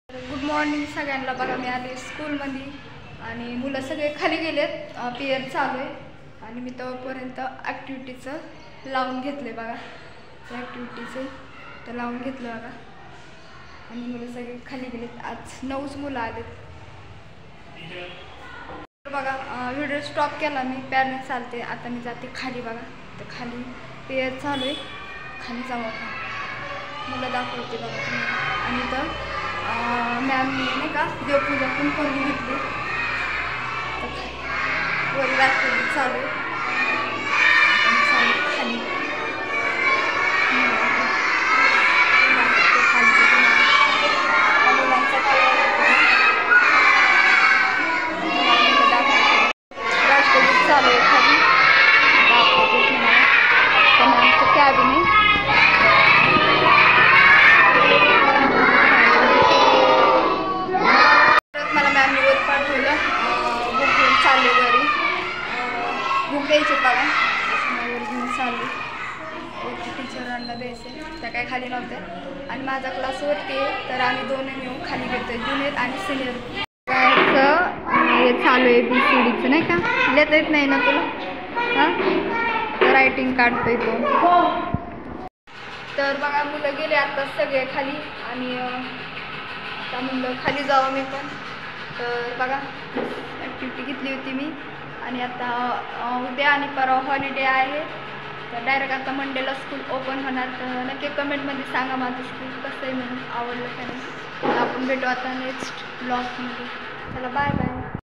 Good morning सगळ्यांना। बघा मी आले स्कूलमध्ये आणि मुलं सगळे खाली गेलेत, पीरियड चालू आहे आणि मी तोपर्यंत ॲक्टिव्हिटीचं लावून घेतले। बघा ॲक्टिव्हिटीचं तर लावून घेतलं बघा आणि मुलं सगळे खाली गेलेत। आज 9च मुलं आलेत। बघा व्हिडिओ स्टॉप केला मी, पॅरेंट चालते। आता मी जाते खाली। बघा तर खाली पीरियड चालू आहे, खाली जाऊ आपण, मुलं दाखवते बघा तुम्हाला। आणि तर मॅमनी नाही का देवपूजा पण करून घेतली। वर ॲक्टिव्हिटी चालू आहे, खाली मुलांचा राष्ट्रगीत चालू आहे खाली। आमचं कॅबिन आहे। चालले घरी बुक द्यायचे बघा, वर घेऊन चालले वरती टीचरांना द्यायचे। त्या काय खाली नव्हत्या आणि माझा क्लास वरती आहे, तर आम्ही दोन्ही मिळून खाली घेतोय, ज्युनियर आणि सिनियर। हे चालू आहे BCDचं नाही का, लिहिता येत नाही ना तुला? हां रायटिंग काढतोय तो। तर बघा मुलं गेले आता सगळे खाली आणि आता म्हणलं खाली जावं मी पण। तर बघा ॲक्टिव्हिटी घेतली होती मी आणि आता उद्या आणि परवा हॉलिडे आहे, तर डायरेक्ट आता मंडेला स्कूल ओपन होणार। तर नक्की कमेंटमध्ये सांगा माझं स्कूल कसं आहे म्हणून, आवडलं का नाही। आपण भेटू आता नेक्स्ट ब्लॉगमध्ये। चला बाय बाय।